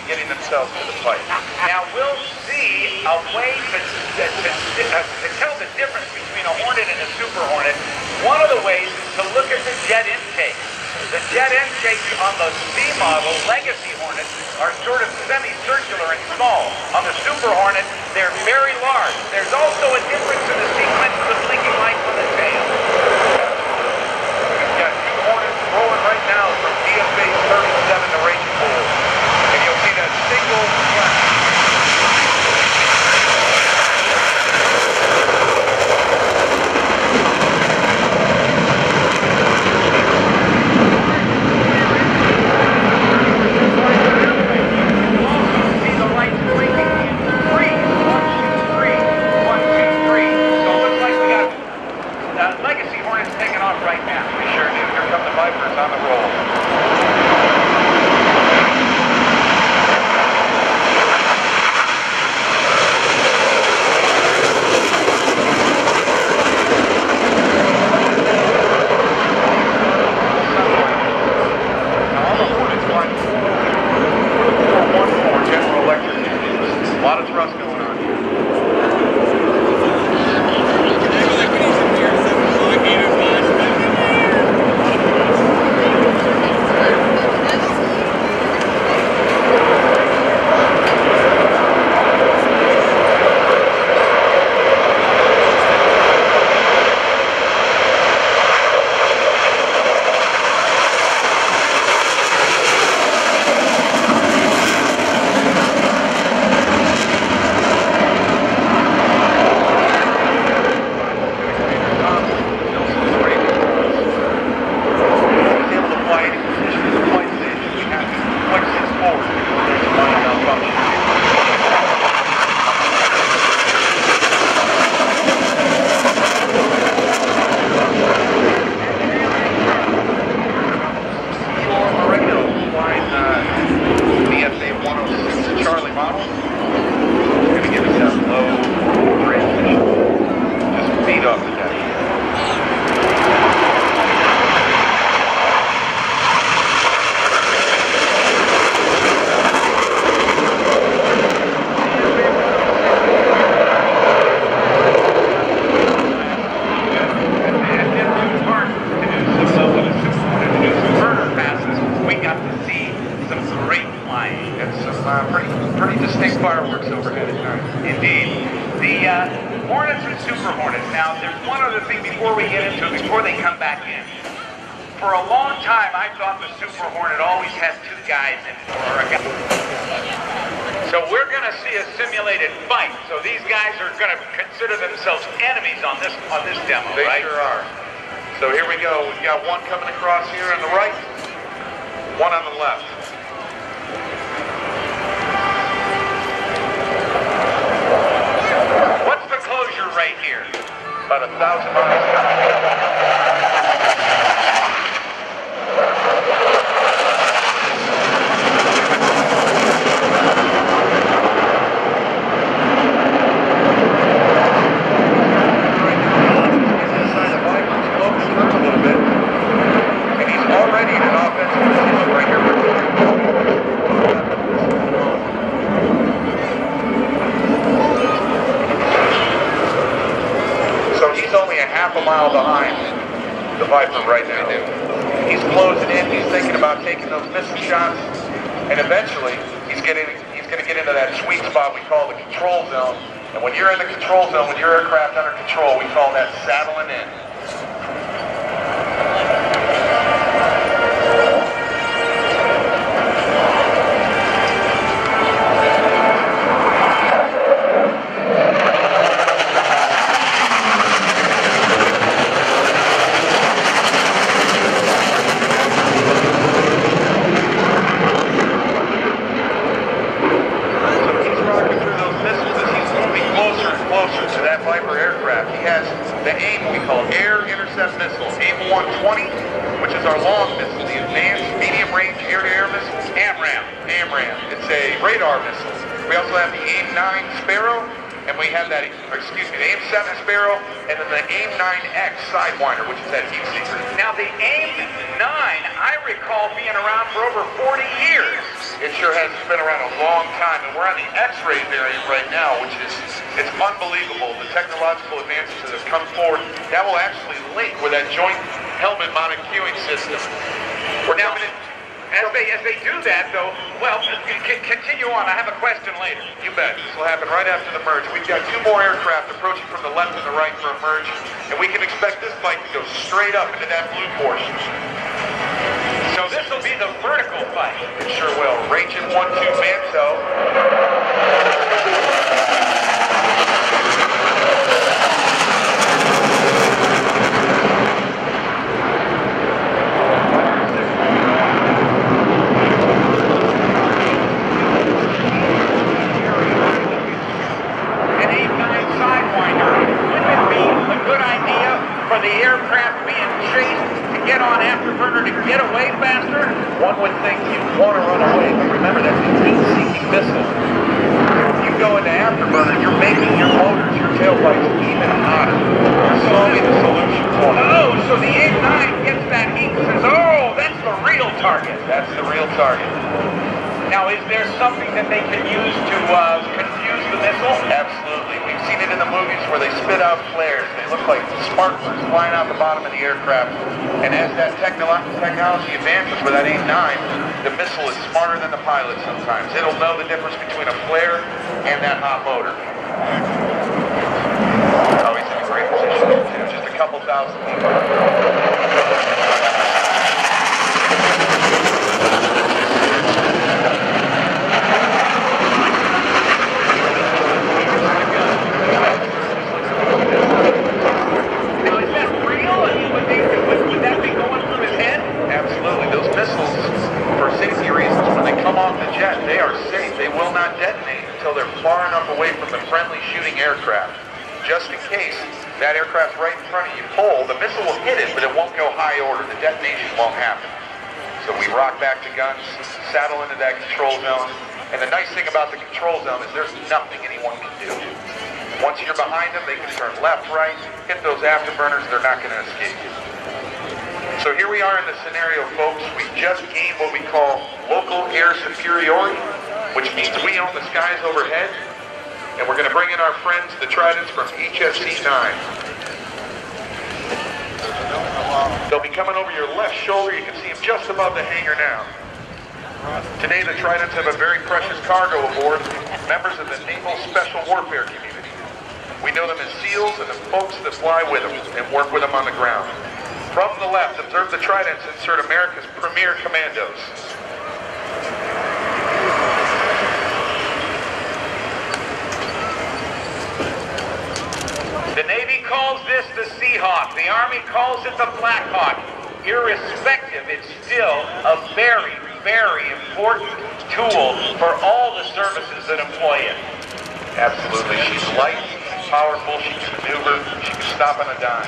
getting themselves to the fight. Now we'll see a way to tell the difference between a Hornet and a Super Hornet. One of the ways is to look at the jet intake. The jet intakes on the C model legacy Hornets are sort of semicircular and small. On the Super Hornet, they're very large. There's also a difference in the sequence of the blinking lights on the tail. We've got two Hornets rolling right now from DFA 37 to Ragin Bulls. And you'll see that single flash. On the roll. Pretty distinct fireworks overhead at night. Indeed. The Hornets and Super Hornets. Now, there's one other thing before we get into it, before they come back in. For a long time, I thought the Super Hornet always had two guys in it, or a guy. So we're going to see a simulated fight. So these guys are going to consider themselves enemies on this demo, right? They sure are. So here we go. We've got one coming across here on the right, one on the left. What's the closure rate here? About 1,000 miles an hour. Mile behind the Viper right now. He's closing in. He's thinking about taking those missile shots, and eventually he's going to get into that sweet spot we call the control zone. And when you're in the control zone, with your aircraft under control, we call that saddling in. The AIM, we call Air Intercept Missile. AIM-120, which is our long missile, the Advanced Medium Range Air-to-Air Missile. AMRAAM. AMRAAM. It's a radar missile. We also have the AIM-9 Sparrow, and we have that, excuse me, the AIM-7 Sparrow, and then the AIM-9X Sidewinder, which is that heat seeker. Now the AIM-9, I recall being around for over 40 years. It sure has. It's been around a long time, and we're on the X-ray variant right now, which is, it's unbelievable. The technological advances that have come forward, that will actually link with that joint helmet mounted queuing system. We're now as they do that, though, well, continue on. I have a question later. You bet. This will happen right after the merge. We've got 2 more aircraft approaching from the left and the right for a merge, and we can expect this fight to go straight up into that blue portion. So this will be the vertical fight. It sure will. Ragin 1-2 Manto. An 8-9 Sidewinder. Wouldn't it be a good idea for the aircraft being chased to get on afterburner to get away faster? One would think you'd want to run away, but remember that's a heat-seeking missile. If you go into afterburner, you're making your motors, your tailpipes even hotter. You're solving the solution for it. Oh, so the 8-9 gets that heat and says, oh, that's the real target. That's the real target. Now, is there something that they can use to confuse the missile? Absolutely. We've seen it in the movies where they spit out flares. They look like sparklers flying out the bottom of the aircraft. And as that technology advances with that 8-9, the missile is smarter than the pilot sometimes. It'll know the difference between a flare and that hot motor. Oh, he's in a great position, too. Just a couple thousand feet. Would that be going through his head? Absolutely. Those missiles, for safety reasons, when they come off the jet, they are safe. They will not detonate until they're far enough away from the friendly shooting aircraft. Just in case that aircraft's right in front of you pull, the missile will hit it, but it won't go high order. The detonation won't happen. So we rock back to guns, saddle into that control zone, and the nice thing about the control zone is there's nothing anyone can do. Once you're behind them, they can turn left, right, hit those afterburners, they're not going to escape you. So here we are in the scenario, folks. We just gained what we call local air superiority, which means we own the skies overhead, and we're going to bring in our friends, the Tridents from HSC 9. They'll be coming over your left shoulder. You can see them just above the hangar now. Today, the Tridents have a very precious cargo aboard, members of the Naval Special Warfare community. We know them as SEALs and the folks that fly with them and work with them on the ground. From the left, observe the Tridents insert America's premier commandos. The Navy calls this the Seahawk. The Army calls it the Black Hawk. Irrespective, it's still a very, very important tool for all the services that employ it. Absolutely. She's light, she's powerful, she can maneuver, she can stop on a dime.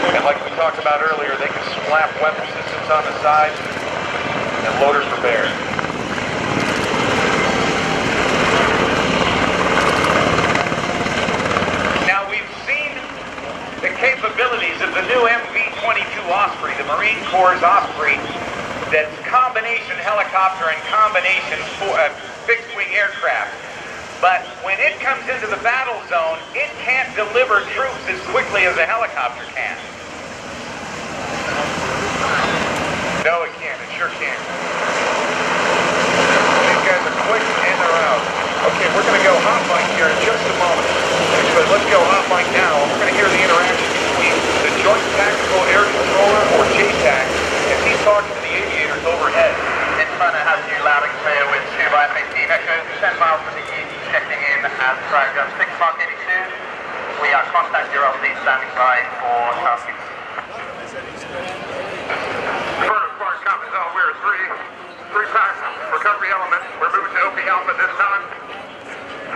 And like we talked about earlier, they can slap weapon systems on the side and loaders for bear. Now we've seen the capabilities of the new MV-22 Osprey, the Marine Corps' Osprey, that's combination helicopter and combination fixed-wing aircraft. But when it comes into the battle zone, it can't deliver troops as quickly as a helicopter can. No, it can't. It sure can't. These guys are quick and they're out. Okay, we're going to go hot mic here in just a moment. Actually, let's go hot mic now. We're going to hear the interaction between the Joint Tactical Air Controller, or JTAC, as he's talking to the aviators overhead. In front of has you loud and clear with 2x15 echoes, 10 miles from the ED, checking in as program 6 Mark 82. We are contact your LC standing by for tasking. First copy zone, we're three packs recovery element. We're moving to OP Alpha this time.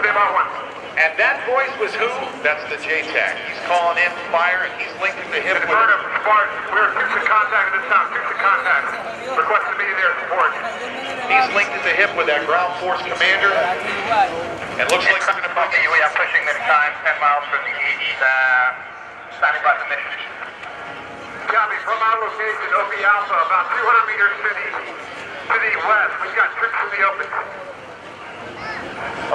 Stay by 1. And that voice was who? That's the JTAC. He's calling in fire and he's linking the hip with... We're Houston contact at this time. Houston contact. Request to be there support. He's linked at the hip with that ground force commander. And looks like we're going to... We are pushing this time 10 miles from the ED. Standing by for mission. Copy. From our location, OP Alpha, about 200 meters to the to the west. We've got troops in the open.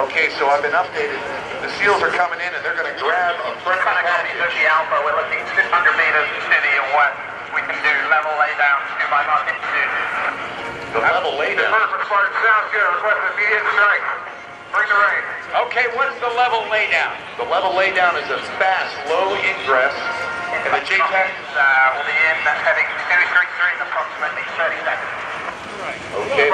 Okay, so I've been updated. The SEALs are coming in and they're going to grab a friendly package. The Alpha, we're looking 600 meters to the west. We can do level laydown, 2 by Mark 82. The level laydown? Sounds good. Request immediate strike. Bring the rain. Okay, what's the level laydown? The level laydown is a fast, low ingress. And the JTAC will be in heading 233 in approximately 30 seconds. Okay.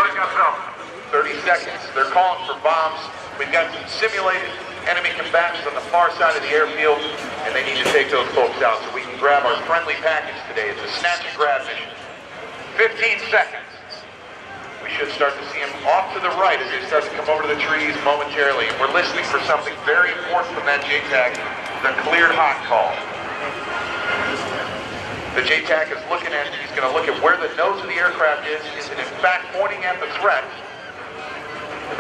30 seconds. They're calling for bombs. We've got some simulated enemy combatants on the far side of the airfield, and they need to take those folks out so we can grab our friendly package today. It's a snatch and grab mission. 15 seconds. We should start to see them off to the right as they start to come over to the trees momentarily. And we're listening for something very important from that JTAC, the cleared hot call. The JTAC is looking at, he's going to look at where the nose of the aircraft is. Is it in fact pointing at the threat?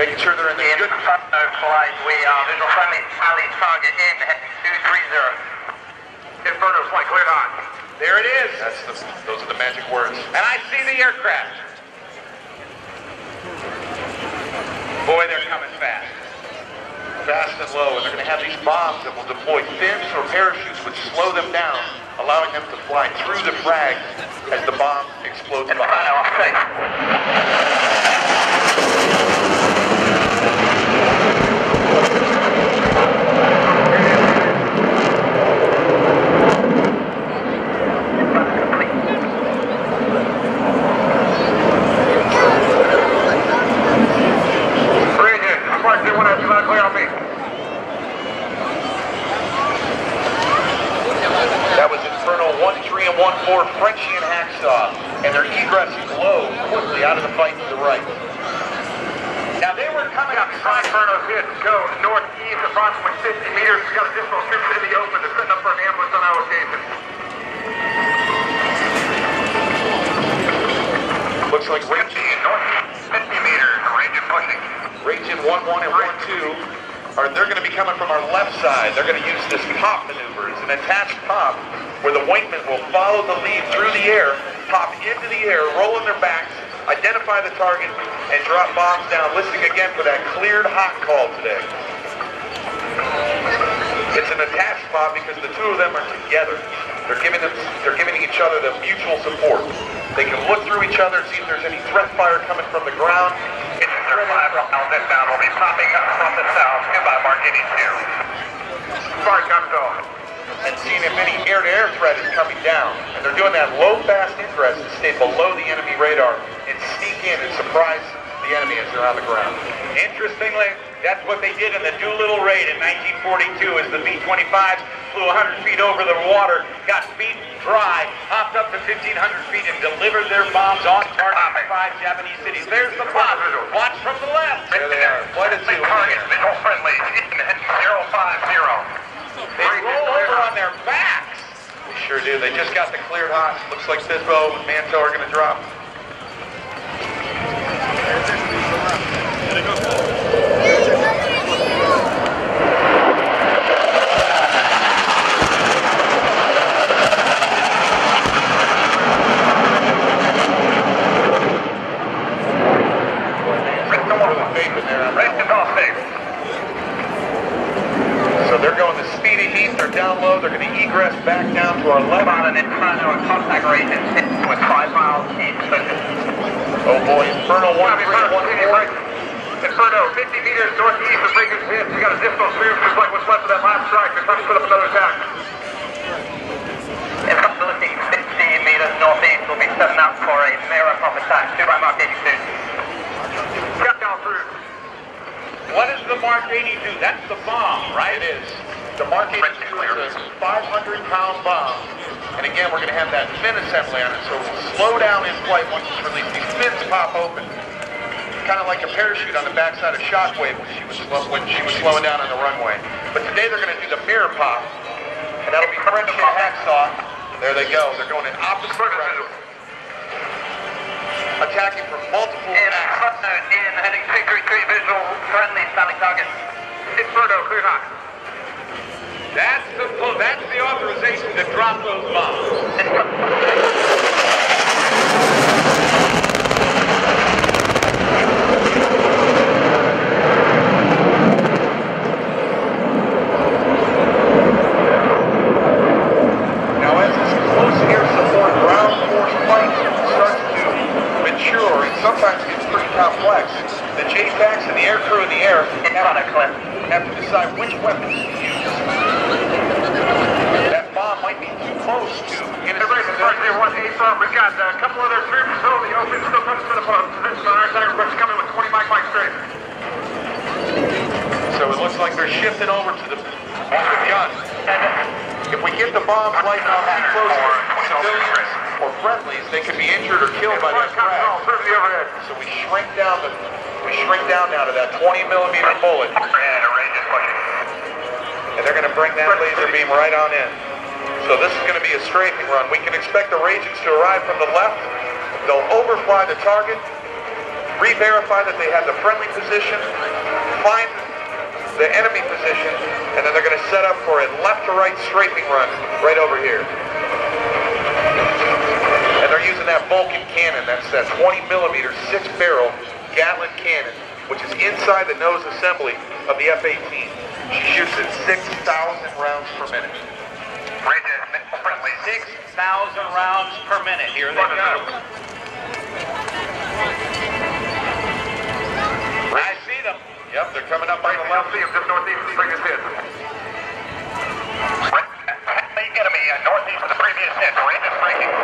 Making sure they're in the good flight. We are visual friendly alley target in heading 230. Inferno flight cleared on. There it is. Those are the magic words. And I see the aircraft. Boy, they're coming fast. Fast and low, and they're going to have these bombs that will deploy fins or parachutes which slow them down, allowing them to fly through the frag as the bomb explodes behind. That was Inferno 1-3 and 1-4, Frenchie and Hacksaw, and they're egressing low quickly out of the fight to the right. Now they were coming up. Inferno's hit. Go northeast, approximately 50 meters. We got additional troops in the open. They're setting up for an ambush on our location. Looks like Ragin northeast, 50 meters. Ragin pushing. Ragin 1-1 and 1-2. They're going to be coming from our left side. They're going to use this pop maneuver. It's an attached pop where the wingmen will follow the lead through the air, pop into the air, roll on their backs, identify the target, and drop bombs down, listening again for that cleared hot call today. It's an attached pop because the two of them are together. They're giving each other the mutual support. They can look through each other, see if there's any threat fire coming from the ground. Inbound will be popping up from the south. Goodbye, Mark 82. Sorry, Captain. And seeing if any air-to-air threat is coming down. And they're doing that low, fast ingress to stay below the enemy radar and sneak in and surprise the enemy as they're on the ground. Interestingly, that's what they did in the Doolittle raid in 1942 as the B-25 flew 100 feet over the water, got beat dry, hopped up to 1,500 feet and delivered their bombs on target in 5 Japanese cities. There's the bomb. Watch from the left. There they are. Quite a few. Target, visual friendly, 050. They roll over on their backs. They sure do. They just got the cleared hot. Looks like Bisbo and Manto are going to drop. So they're going the speedy heat, they're down low, they're going to egress back down to our left. About an Inferno and contact region with 5 miles east. Oh boy, Inferno 1-3-1-4. Inferno 50 meters northeast of Ragin's hit. We got additional troops just like what's left of that last strike. They're trying to put up another attack. Inferno looking 50 meters northeast will be setting up for a mirror pop attack. 2 by Mark 82. Countdown through. What is the Mark 82? That's the bomb, right? It is. The Mark 82 is a 500-pound bomb. And again, we're going to have that fin assembly on it, so it'll slow down in flight once it's released. These fins pop open. Kind of like a parachute on the backside of Shockwave when she was slowing down on the runway. But today they're going to do the mirror pop, and that'll be Frenchie and Hacksaw. There they go. They're going in opposite directions. Attacking from multiple angles. In heading 233 visual, friendly standing target. Inferno, clear hot. That's the authorization to drop those bombs. complex. The JTACs and the aircrew in the air have to decide which weapons to use. That bomb might be too close to Everybody, we've got a couple other troops still in the open, still coming to the position on our side. We're coming with 20 Mike straight. So it looks like they're shifting over to the gun. And if we get the bombs lighting on too close to civilians or friendlies, they could be injured or killed by that frag. So we shrink down now to that 20mm bullet. And they're going to bring that laser beam right on in. So this is going to be a strafing run. We can expect the Ragians to arrive from the left. They'll overfly the target, re-verify that they have the friendly position, find the enemy position, and then they're going to set up for a left to right strafing run right over here. And they're using that Vulcan cannon. That's that 20mm 6-barrel Gatling cannon, which is inside the nose assembly of the F-18. She shoots at 6,000 rounds per minute. 6,000 rounds per minute. Here they go. I see them. Yep, they're coming up on the left. See them just northeast of the previous hit. The enemy northeast of the previous hit. Rangers breaking.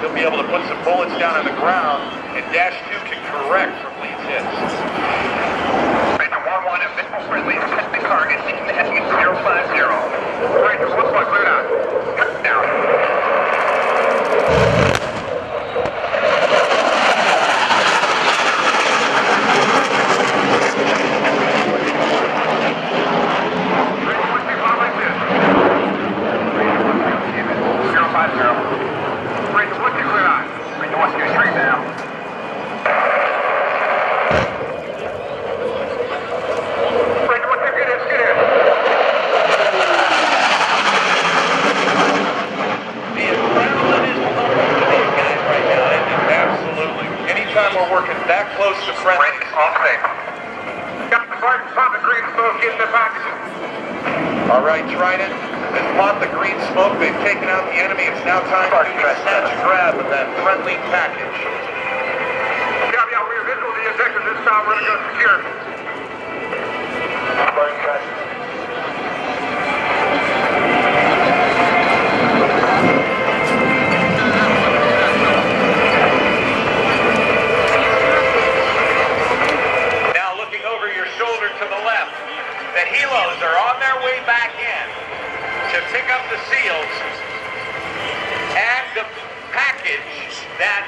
He'll be able to put some bullets down on the ground, and Dash 2 can correct from Lee's hits. Ranger 1-1 and visual friendly, testing target, heading at 050. Ranger 1-1, clear out. Cut down. All right, Trident, they've caught the green smoke. They've taken out the enemy. It's now time to snatch a grab of that friendly package. Yeah, we're visual the objective this time. We're going to go secure. Now looking over your shoulder to the left. The helos are on their way back in to pick up the SEALs and the package that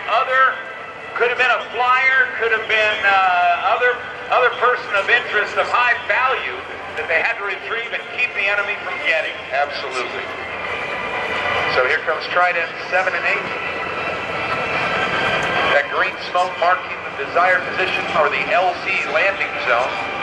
could have been a flyer, could have been other person of interest of high value that they had to retrieve and keep the enemy from getting. Absolutely. So here comes Trident 7 and 8. That green smoke marking the desired position or the LZ landing zone.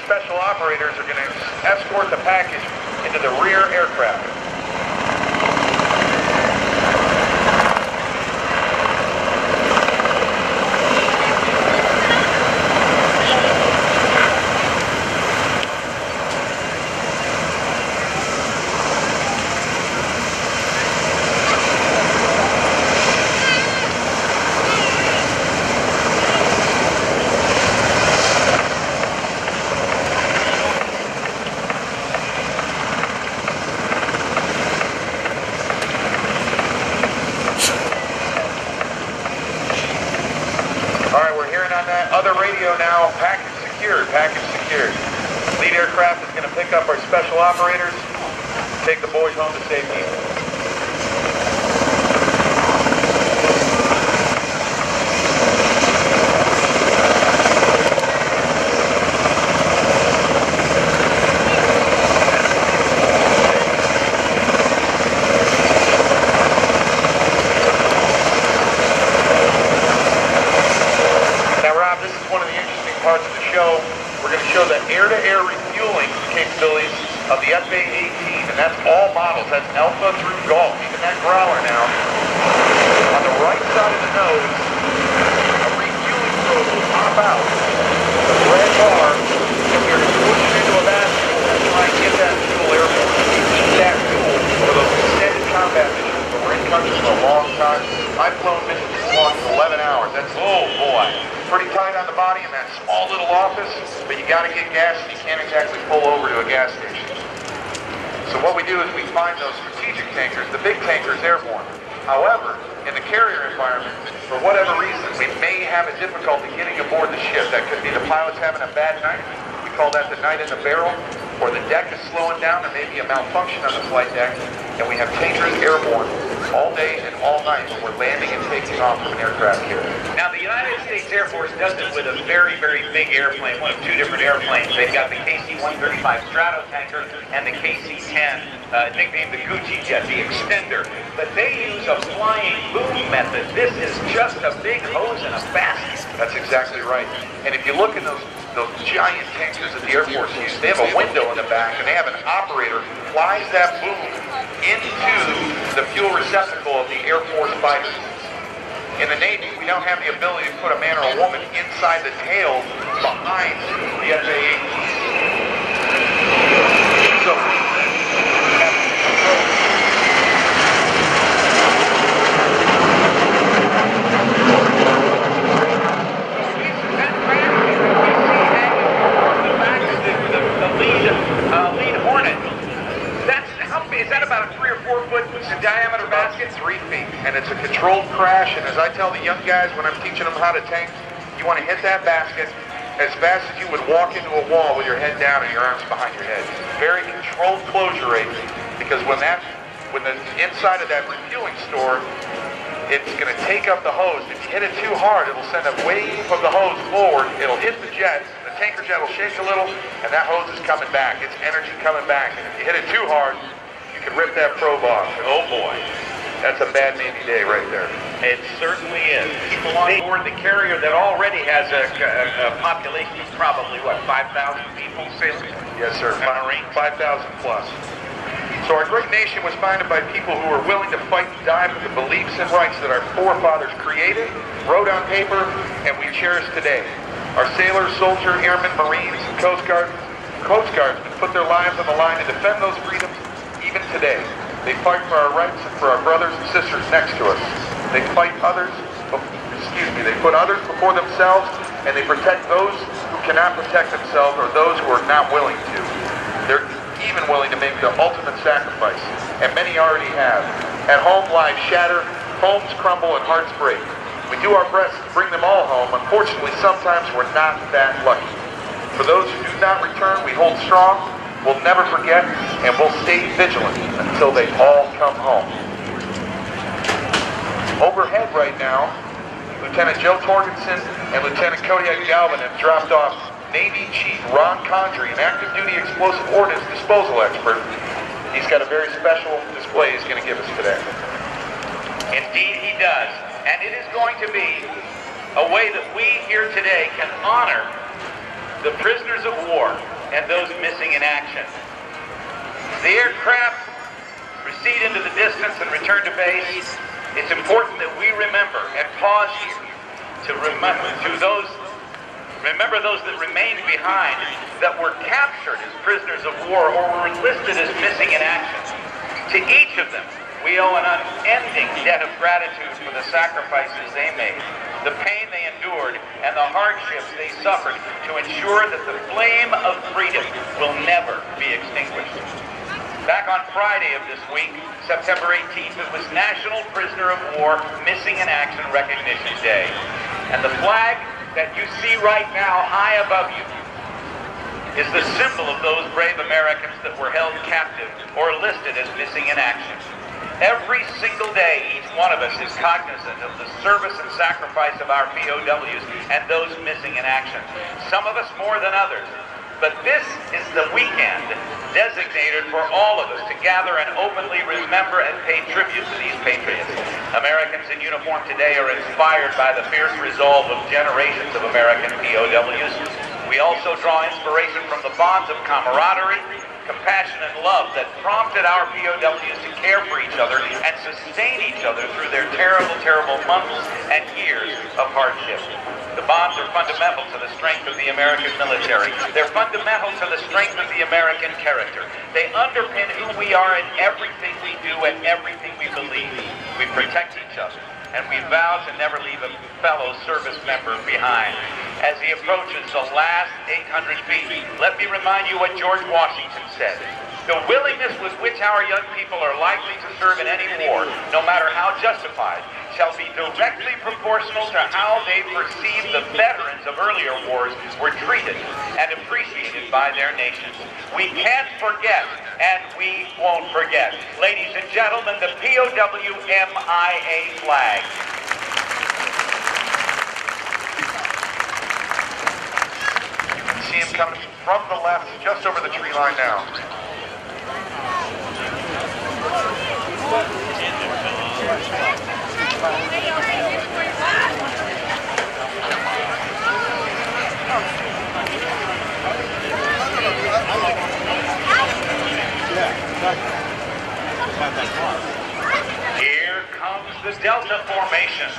Special operators are going to escort the package into the rear aircraft. Other radio now, package secured. Lead aircraft is going to pick up our special operators, take the boys home to safety. air-to-air refueling capabilities of the F-A-18, and that's all models. That's Alpha through Golf, even that Growler now. On the right side of the nose, a refueling probe will pop out. The red bar, and we're going to push it into a basket and try and get that fuel airborne. We need that fuel for those extended combat missions. We're in country for a long time. I've flown missions as long as 11 hours. That's, oh boy, pretty tight on the body in that small little office, but you got to get gas and you can't exactly pull over to a gas station. So what we do is we find those strategic tankers, the big tankers, airborne. However, in the carrier environment, for whatever reason, we may have a difficulty getting aboard the ship. That could be the pilot's having a bad night. We call that the night in the barrel. Or the deck is slowing down. There may be a malfunction on the flight deck. And we have tankers airborne all day and all night when we're landing and taking off from an aircraft carrier. Now, the United States Air Force does it with a very, very big airplane, one of two different airplanes. They've got the KC-135 Stratotanker and the KC-10, nicknamed the Gucci Jet, the extender. But they use a flying boom method. This is just a big hose and a basket. That's exactly right. And if you look in those giant tankers that the Air Force uses, they have a window in the back, and they have an operator who flies that boom into the fuel receptacle of the Air Force fighters. In the Navy, we don't have the ability to put a man or a woman inside the tail behind the F-A-18. So, lead Hornet. Is that about a 3 or 4 foot diameter basket? 3 feet, and it's a controlled crash. And as I tell the young guys when I'm teaching them how to tank, you want to hit that basket as fast as you would walk into a wall with your head down and your arms behind your head. Very controlled closure rate, because when the inside of that refueling store, it's going to take up the hose. If you hit it too hard, it'll send a wave of the hose forward. It'll hit the jet. The tanker jet will shake a little, and that hose is coming back. It's energy coming back. And if you hit it too hard, you can rip that probe off. Oh boy, that's a bad Navy day right there. It certainly is. People on board the carrier that already has a population of probably, what, 5,000 people sailing? Yes, sir. 5,000 plus. So our great nation was founded by people who were willing to fight and die for the beliefs and rights that our forefathers created, wrote on paper, and we cherish today. Our sailors, soldiers, airmen, Marines, and Coast Guardsmen put their lives on the line to defend those freedoms even today. They fight for our rights and for our brothers and sisters next to us. They fight others, they put others before themselves, and they protect those who cannot protect themselves or those who are not willing to. They're even willing to make the ultimate sacrifice, and many already have. At home, lives shatter, homes crumble, and hearts break. We do our best to bring them all home. Unfortunately, sometimes we're not that lucky. For those who do not return, we hold strong, we'll never forget, and we'll stay vigilant until they all come home. Overhead right now, Lieutenant Joe Torgensen and Lieutenant Kodiak Galvin have dropped off Navy Chief Ron Condrey, an active duty explosive ordnance disposal expert. He's got a very special display he's going to give us today. Indeed he does. And it is going to be a way that we here today can honor the prisoners of war and those missing in action. The aircraft proceed into the distance and return to base. It's important that we remember and pause here to remember those that remained behind, that were captured as prisoners of war or were listed as missing in action. To each of them, we owe an unending debt of gratitude for the sacrifices they made, the pain they endured, and the hardships they suffered to ensure that the flame of freedom will never be extinguished. Back on Friday of this week, September 18th, it was National Prisoner of War Missing in Action Recognition Day. And the flag that you see right now high above you is the symbol of those brave Americans that were held captive or listed as missing in action. Every single day, each one of us is cognizant of the service and sacrifice of our POWs and those missing in action. Some of us more than others. But this is the weekend designated for all of us to gather and openly remember and pay tribute to these patriots. Americans in uniform today are inspired by the fierce resolve of generations of American POWs. We also draw inspiration from the bonds of camaraderie, compassion, and love that prompted our POWs to care for each other and sustain each other through their terrible, terrible months and years of hardship. The bonds are fundamental to the strength of the American military. They're fundamental to the strength of the American character. They underpin who we are in everything we do and everything we believe. We protect each other, and we vow to never leave a fellow service member behind. As he approaches the last 800 feet, let me remind you what George Washington said. The willingness with which our young people are likely to serve in any war, no matter how justified, shall be directly proportional to how they perceive the veterans of earlier wars were treated and appreciated by their nations. We can't forget, and we won't forget. Ladies and gentlemen, the POW-MIA flag. See him coming from the left, just over the tree line now. Here comes the Delta formation.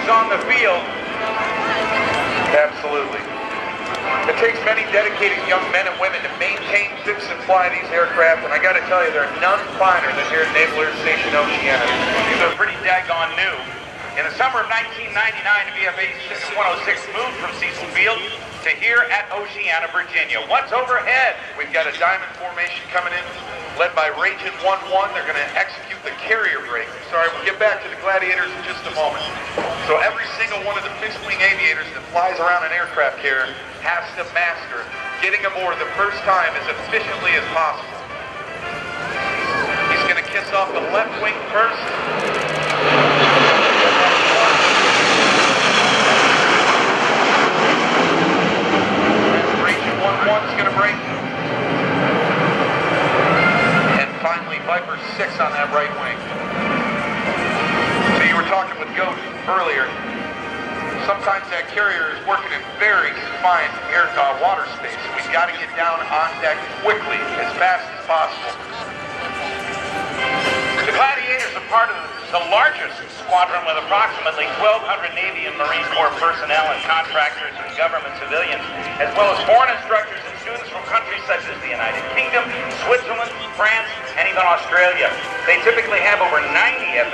On the field. Absolutely. It takes many dedicated young men and women to maintain, fix, and fly these aircraft, and I got to tell you, there are none finer than here at Naval Air Station Oceana. These are pretty daggone new. In the summer of 1999, the VFA 106 moved from Cecil Field to here at Oceana, Virginia. What's overhead? We've got a diamond formation coming in, led by Ragin 11. They're going to execute the carrier break. Sorry, we'll get back to the Gladiators in just a moment. So every single one of the fixed-wing aviators that flies around an aircraft carrier has to master getting aboard the first time as efficiently as possible. He's going to kiss off the left wing first. Ragin 11's going to break. And finally, Viper 6 on that right wing. So you were talking with Goat earlier. Sometimes that carrier is working in very confined water space. We've got to get down on deck quickly, as fast as possible. The Gladiators are part of the largest squadron with approximately 1,200 Navy and Marine Corps personnel and contractors and government civilians, as well as foreign instructors and students from countries such as the United Kingdom, Switzerland, France, and even Australia. They typically have over 90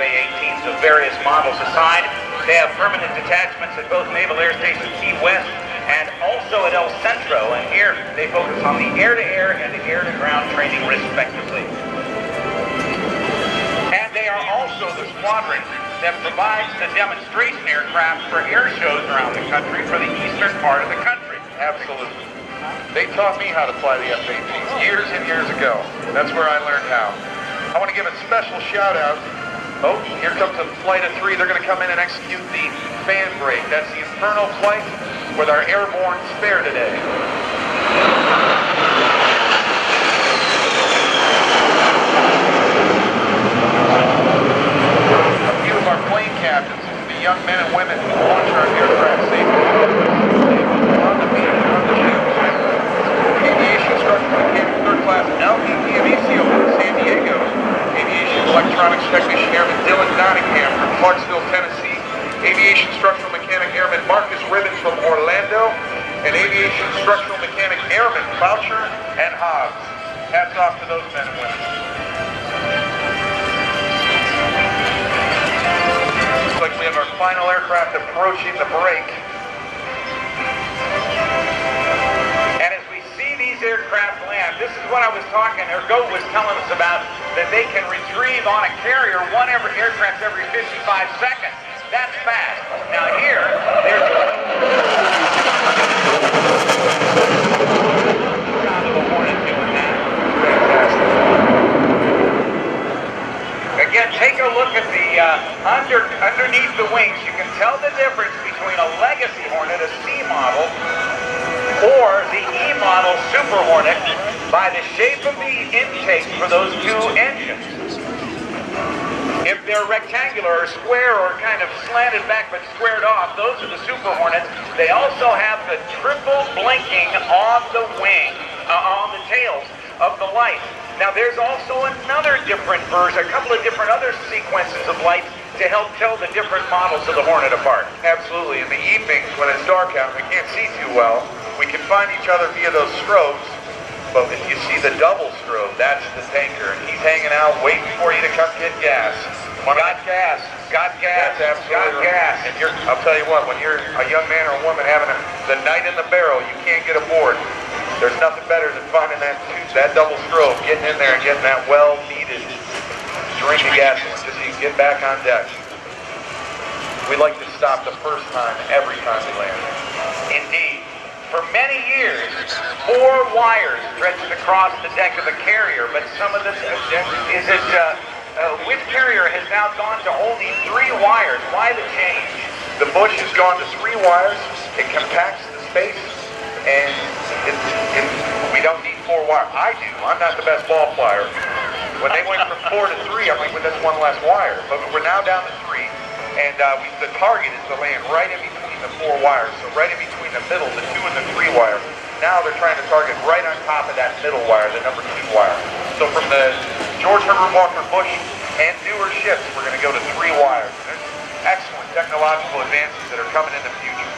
FA-18s of various models assigned. They have permanent detachments at both Naval Air Station Key West and also at El Centro, and here they focus on the air-to-air and the air-to-ground training respectively. And they are also the squadron that provides the demonstration aircraft for air shows around the country for the eastern part of the country. Absolutely. They taught me how to fly the F-18s years and years ago. That's where I learned how. I want to give a special shout out. Oh, here comes a flight of 3. They're going to come in and execute the fan brake. That's the Inferno flight with our airborne spare today. A few of our plane captains, the young men and women who launch our aircraft safely. On the beat, on the ship. Aviation instructor mechanic third class LVP from San Diego. Aviation electronics technician airman Dylan Nottingham from Clarksville, Tennessee. Aviation structural mechanic airman Marcus Ribbon from Orlando. And aviation structural mechanic airman Boucher and Hobbs. Hats off to those men and women. Looks like we have our final aircraft approaching the break. And as we see these aircraft land, this is what I was talking, or Goat was telling us about, that they can retrieve on a carrier one aircraft every 55 seconds. That's fast. Now here, there's a Hornet doing that. Fantastic. Again, take a look at the underneath the wings. You can tell the difference between a legacy Hornet, a C model, or the E model Super Hornet by the shape of the intake for those two engines. If they're rectangular or square or kind of slanted back but squared off, those are the Super Hornets. They also have the triple blinking on the wing, on the tails of the lights. Now there's also another different version, a couple of different other sequences of lights to help tell the different models of the Hornet apart. Absolutely. In the evenings, when it's dark out and we can't see too well, we can find each other via those strobes. But if you see the double strobe, that's the tanker, and he's hanging out waiting for you to come get gas. Got gas. Got gas. That's absolutely got gas. And I'll tell you what, when you're a young man or a woman having the night in the barrel, you can't get aboard. There's nothing better than finding that double strobe, getting in there and getting that well-needed drink of gasoline just so you can get back on deck. We like to stop the first time every time we land. Indeed. For many years, 4 wires stretched across the deck of the carrier, but some of the, which carrier has now gone to only 3 wires? Why the change? The Bush has gone to 3 wires. It compacts the space, and we don't need 4 wires. I do. I'm not the best ball flyer. When they went from 4 to 3, I'm like, well, that's 1 less wire. But we're now down to 3, and the target is to land right in between the 4 wires, so right in between the middle, the 2 and the 3 wire. Now they're trying to target right on top of that middle wire, the number 2 wire. So from the George Herbert Walker Bush and newer ships, we're going to go to 3 wires. There's excellent technological advances that are coming in the future.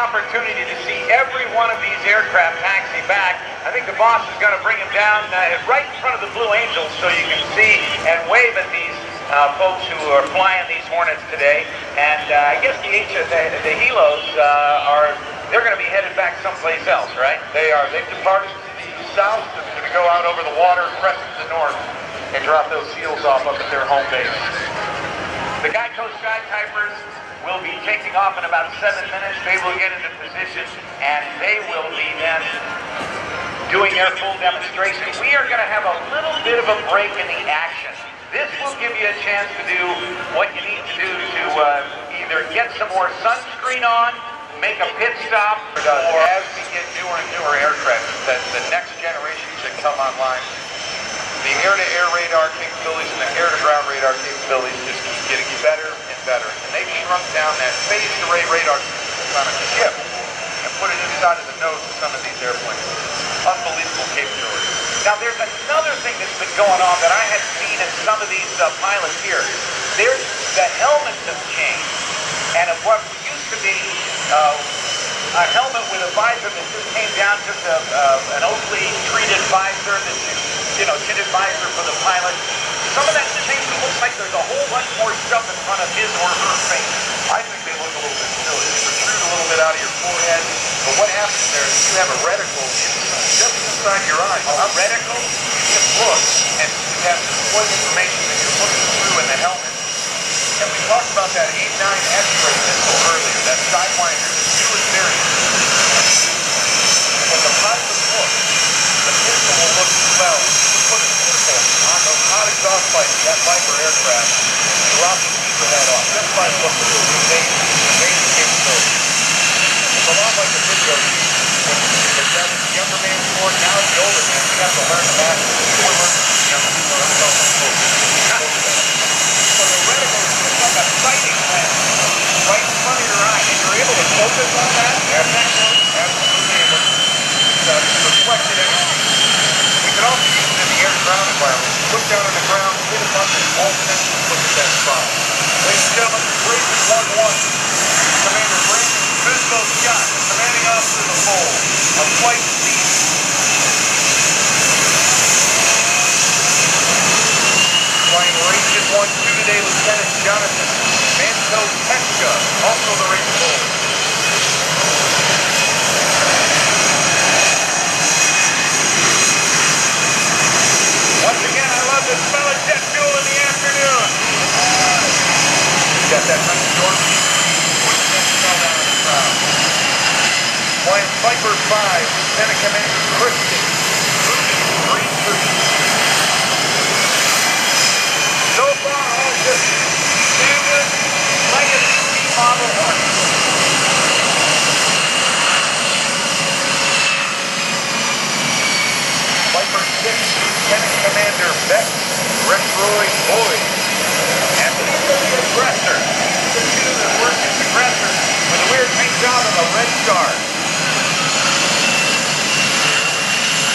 Opportunity to see every one of these aircraft taxi back. I think the boss is going to bring him down right in front of the Blue Angels so you can see and wave at these folks who are flying these Hornets today. And I guess the helos they're going to be headed back someplace else, right? They are. They've departed to the south. They're going to go out over the water, crest to the north, and drop those seals off up at their home base. The Geico Sky Typers will be taking off in about 7 minutes. They will get into position, and they will be then doing their full demonstration. We are going to have a little bit of a break in the action. This will give you a chance to do what you need to do to either get some more sunscreen on, make a pit stop, or as we get newer and newer aircraft, that the next generation should come online. The air-to-air radar capabilities and the air-to-ground radar capabilities just keep getting better and better. And they've shrunk down that phased array radar on a ship and put it inside of the nose of some of these airplanes. Unbelievable capability. Now there's another thing that's been going on that I had seen in some of these pilots here. There's the helmets have changed. And of what used to be a helmet with a visor that just came down, just an Oakley treated visor that's tinted visor for the pilot. Some of that's changed. It looks like there's a whole bunch more stuff in front of his or her face. I think they look a little bit silly. They protrude a little bit out of your forehead. But what happens there is you have a reticle just inside your eye. A reticle? You can look, and you have what information that you're looking through in the helmet. And we talked about that A-18E X-ray missile earlier, that Sidewinder, the newest variant. When the pilot looks, the missile will look as well. Put a circle on those hot exhaust pipes, that Viper aircraft, and drop the speaker head off. Just by looking at the amazing capability. It's a lot like the video that was the younger man's sport, now it's the older man. We have to learn the math. We're learning from the younger people. So the reticle is like a sighting lens right in front of your eye, and you're able to focus on that? Absolutely. It's reflected energy. We can also use it in the air-to-ground environment. Look down on the ground, hit a button, hold it, and look at that spot. Ladies and gentlemen, Ragin 1-1. Commander Brandon Bisco Scott, commanding officer of the pole, of Flight C. Flying Ragin 1-1. Jonathan Manto-Pesca, also the Ragin Bulls. Once again, I love the smell of jet fuel in the afternoon. Got that nice short. What's that smell down in the crowd? Flying Viper 5, Lieutenant Commander Christie. Green tree. So far, all just standard legacy model Hornets. Viper 6, Lieutenant Commander Beck, Roy Boyd. And these are the aggressors. The two that work as aggressors with a weird paint job and a red star.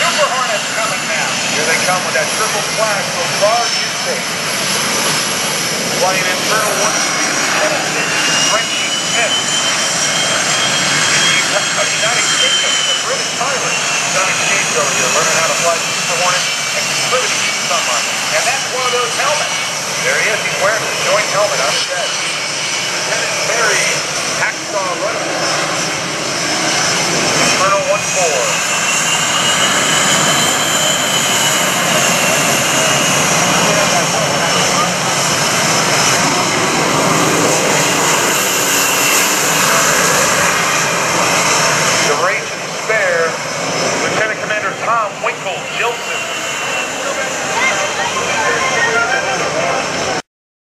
Super Hornets coming now. Here they come with that triple flag so far you take. Flying internal one, Frenchie Smith. United Kingdom is a British pilot. He's on exchange over here, learning how to fly the Super Hornet and contributing to Sunliners. And that's one of those helmets. There he is. He's wearing the joint helmet on his head.